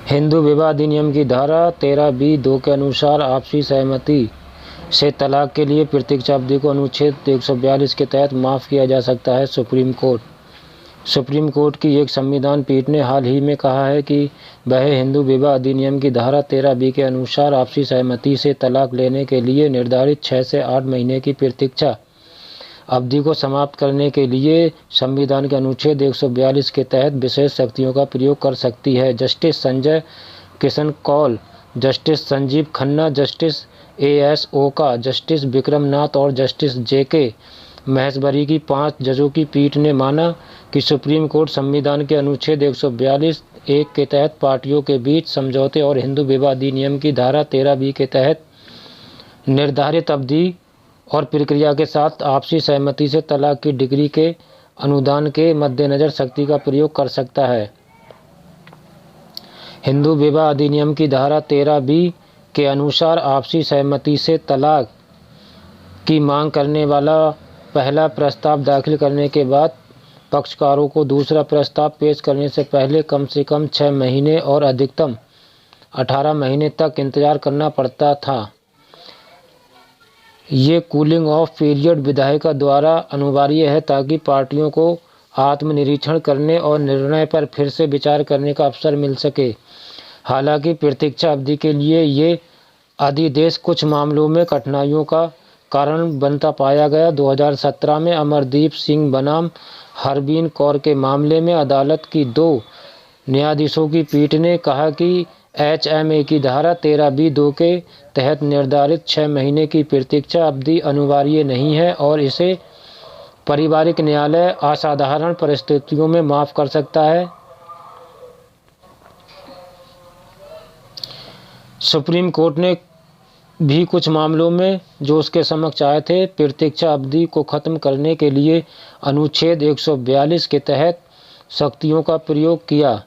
हिंदू विवाह अधिनियम की धारा 13B(2) के अनुसार आपसी सहमति से तलाक के लिए प्रतीक्षा अवधि को अनुच्छेद 142 के तहत माफ़ किया जा सकता है। सुप्रीम कोर्ट की एक संविधान पीठ ने हाल ही में कहा है कि वह हिंदू विवाह अधिनियम की धारा 13B के अनुसार आपसी सहमति से तलाक लेने के लिए निर्धारित 6 से 8 महीने की प्रतीक्षा अवधि को समाप्त करने के लिए संविधान के अनुच्छेद 142 के तहत विशेष शक्तियों का प्रयोग कर सकती है। Justice Sanjay Kishan Kaul, justice Sanjiv Khanna, justice AS Oka, justice Vikram Nath और जस्टिस JK महेश्वरी की 5 जजों की पीठ ने माना कि सुप्रीम कोर्ट संविधान के अनुच्छेद 142(1) के तहत पार्टियों के बीच समझौते और हिंदू विवाह अधिनियम की धारा 13B के तहत निर्धारित अवधि और प्रक्रिया के साथ आपसी सहमति से तलाक की डिग्री के अनुदान के मद्देनज़र शक्ति का प्रयोग कर सकता है। हिंदू विवाह अधिनियम की धारा 13B के अनुसार आपसी सहमति से तलाक की मांग करने वाला पहला प्रस्ताव दाखिल करने के बाद पक्षकारों को दूसरा प्रस्ताव पेश करने से पहले कम से कम 6 महीने और अधिकतम 18 महीने तक इंतजार करना पड़ता था। ये कूलिंग ऑफ पीरियड विधायिका द्वारा अनिवार्य है ताकि पार्टियों को आत्मनिरीक्षण करने और निर्णय पर फिर से विचार करने का अवसर मिल सके। हालांकि प्रतीक्षा अवधि के लिए ये अध्यादेश कुछ मामलों में कठिनाइयों का कारण बनता पाया गया। 2017 में अमरदीप सिंह बनाम हरबीन कौर के मामले में अदालत की 2 न्यायाधीशों की पीठ ने कहा कि HMA की धारा 13B(2) के तहत निर्धारित 6 महीने की प्रतीक्षा अवधि अनिवार्य नहीं है और इसे पारिवारिक न्यायालय असाधारण परिस्थितियों में माफ़ कर सकता है। सुप्रीम कोर्ट ने भी कुछ मामलों में जो उसके समक्ष आए थे प्रतीक्षा अवधि को खत्म करने के लिए अनुच्छेद 142 के तहत शक्तियों का प्रयोग किया।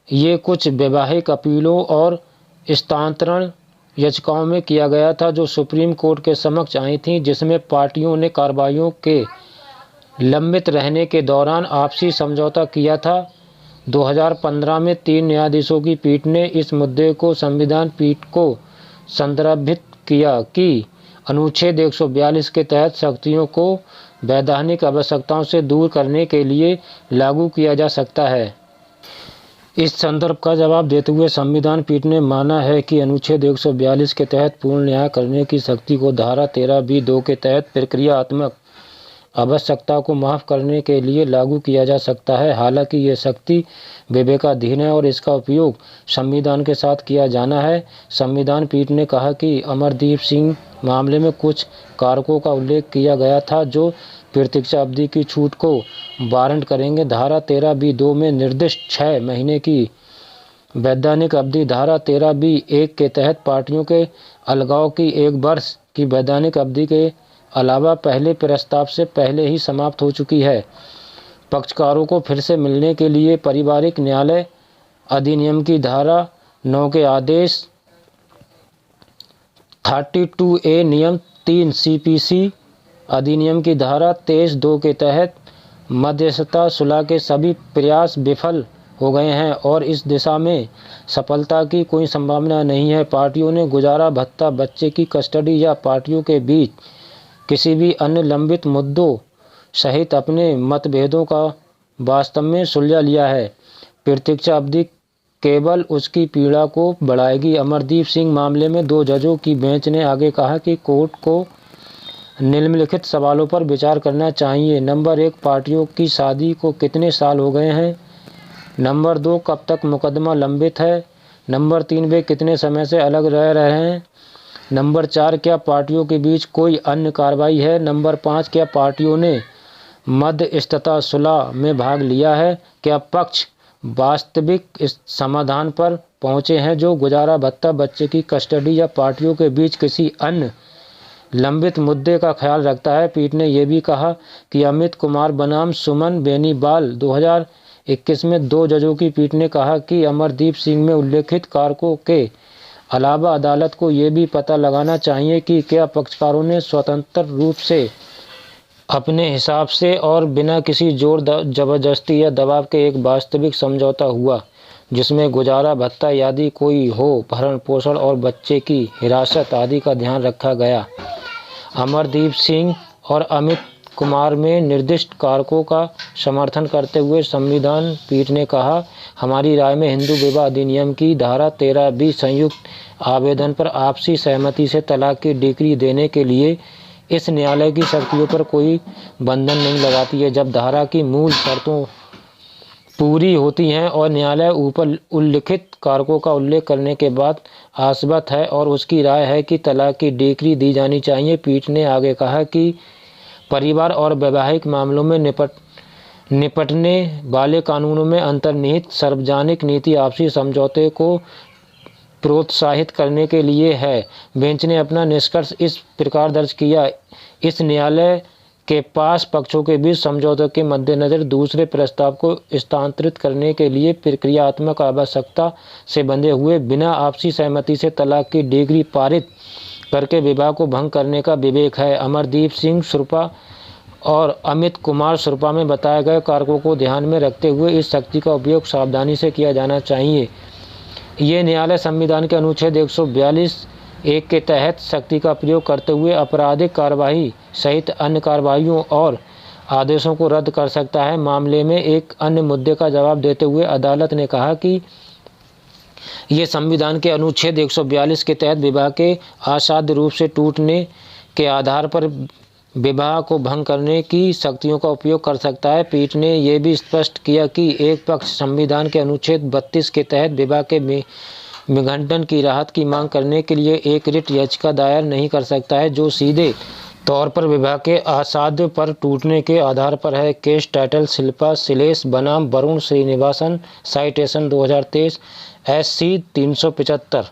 ये कुछ वैवाहिक अपीलों और स्थानांतरण याचिकाओं में किया गया था जो सुप्रीम कोर्ट के समक्ष आई थीं, जिसमें पार्टियों ने कार्रवाइयों के लंबित रहने के दौरान आपसी समझौता किया था। 2015 में 3 न्यायाधीशों की पीठ ने इस मुद्दे को संविधान पीठ को संदर्भित किया कि अनुच्छेद 142 के तहत शक्तियों को वैधानिक आवश्यकताओं से दूर करने के लिए लागू किया जा सकता है। इस संदर्भ का जवाब देते हुए संविधान पीठ ने माना है कि अनुच्छेद 142 के तहत पूर्ण न्याय करने की शक्ति को धारा 13B(2) के तहत प्रक्रियात्मक आवश्यकता को माफ़ करने के लिए लागू किया जा सकता है। हालांकि ये शक्ति विवेकाधीन है और इसका उपयोग संविधान के साथ किया जाना है। संविधान पीठ ने कहा कि अमरदीप सिंह मामले में कुछ कारकों का उल्लेख किया गया था जो प्रतीक्षा अवधि की छूट को वारंट करेंगे। धारा 13B(2) में निर्दिष्ट 6 महीने की वैधानिक अवधि धारा 13B(1) के तहत पार्टियों के अलगाव की 1 वर्ष की वैधानिक अवधि के अलावा पहले प्रस्ताव से पहले ही समाप्त हो चुकी है। पक्षकारों को फिर से मिलने के लिए पारिवारिक न्यायालय अधिनियम की धारा 9 के आदेश 32A नियम 3 CPC अधिनियम की धारा 23(2) के तहत मध्यस्थता सुलह के सभी प्रयास विफल हो गए हैं और इस दिशा में सफलता की कोई संभावना नहीं है। पार्टियों ने गुजारा भत्ता, बच्चे की कस्टडी या पार्टियों के बीच किसी भी अन्य लंबित मुद्दों सहित अपने मतभेदों का वास्तव में सुलझा लिया है। प्रतीक्षा अवधि केवल उसकी पीड़ा को बढ़ाएगी। अमरदीप सिंह मामले में 2 जजों की बेंच ने आगे कहा कि कोर्ट को निम्नलिखित सवालों पर विचार करना चाहिए। नंबर 1, पार्टियों की शादी को कितने साल हो गए हैं। नंबर 2, कब तक मुकदमा लंबित है। नंबर 3, वे कितने समय से अलग रह रहे हैं। नंबर 4, क्या पार्टियों के बीच कोई अन्य कार्रवाई है। नंबर 5, क्या पार्टियों ने मध्यस्थता सुलह में भाग लिया है। क्या पक्ष वास्तविक इस समाधान पर पहुंचे हैं जो गुजारा भत्ता, बच्चे की कस्टडी या पार्टियों के बीच किसी अन्य लंबित मुद्दे का ख्याल रखता है। पीठ ने यह भी कहा कि अमित कुमार बनाम सुमन बेनीवाल 2021 में 2 जजों की पीठ ने कहा कि अमरदीप सिंह में उल्लेखित कारकों के अलावा अदालत को यह भी पता लगाना चाहिए कि क्या पक्षकारों ने स्वतंत्र रूप से अपने हिसाब से और बिना किसी जोर जबरदस्ती या दबाव के एक वास्तविक समझौता हुआ जिसमें गुजारा भत्ता यदि कोई हो, भरण पोषण और बच्चे की हिरासत आदि का ध्यान रखा गया। अमरदीप सिंह और अमित कुमार में निर्दिष्ट कारकों का समर्थन करते हुए संविधान पीठ ने कहा, हमारी राय में हिंदू विवाह अधिनियम की धारा 13B संयुक्त आवेदन पर आपसी सहमति से तलाक की डिक्री देने के लिए इस न्यायालय की शक्तियों पर कोई बंधन नहीं लगाती है। जब धारा की मूल शर्तों पूरी होती हैं और न्यायालय ऊपर उल्लिखित कारकों का उल्लेख करने के बाद आश्वस्त है और उसकी राय है कि तलाक की डिक्री दी जानी चाहिए। पीठ ने आगे कहा कि परिवार और वैवाहिक मामलों में निपटने वाले कानूनों में अंतर्निहित सार्वजनिक नीति आपसी समझौते को प्रोत्साहित करने के लिए है। बेंच ने अपना निष्कर्ष इस प्रकार दर्ज किया, इस न्यायालय के पास पक्षों के बीच समझौते के मद्देनज़र दूसरे प्रस्ताव को स्थानांतरित करने के लिए प्रक्रियात्मक आवश्यकता से बंधे हुए बिना आपसी सहमति से तलाक की डिक्री पारित करके विवाह को भंग करने का विवेक है। अमरदीप सिंह सुरपा और अमित कुमार सुरपा में बताए गए कारकों को ध्यान में रखते हुए इस शक्ति का उपयोग सावधानी से किया जाना चाहिए। ये न्यायालय संविधान के अनुच्छेद 142(1) के तहत शक्ति का प्रयोग करते हुए आपराधिक कार्रवाई सहित अन्य कार्रवाइयों और आदेशों को रद्द कर सकता है। मामले में एक अन्य मुद्दे का जवाब देते हुए अदालत ने कहा कि ये संविधान के अनुच्छेद 142 के तहत विवाह के असाध्य रूप से टूटने के आधार पर विवाह को भंग करने की शक्तियों का उपयोग कर सकता है। पीठ ने यह भी स्पष्ट किया कि एक पक्ष संविधान के अनुच्छेद 32 के तहत विवाह के विघटन की राहत की मांग करने के लिए एक रिट याचिका दायर नहीं कर सकता है जो सीधे तौर पर विवाह के असाध्य पर टूटने के आधार पर है। केस टाइटल शिल्पा शिलेश बनाम वरुण श्रीनिवासन, साइटेशन 2023 SC 375।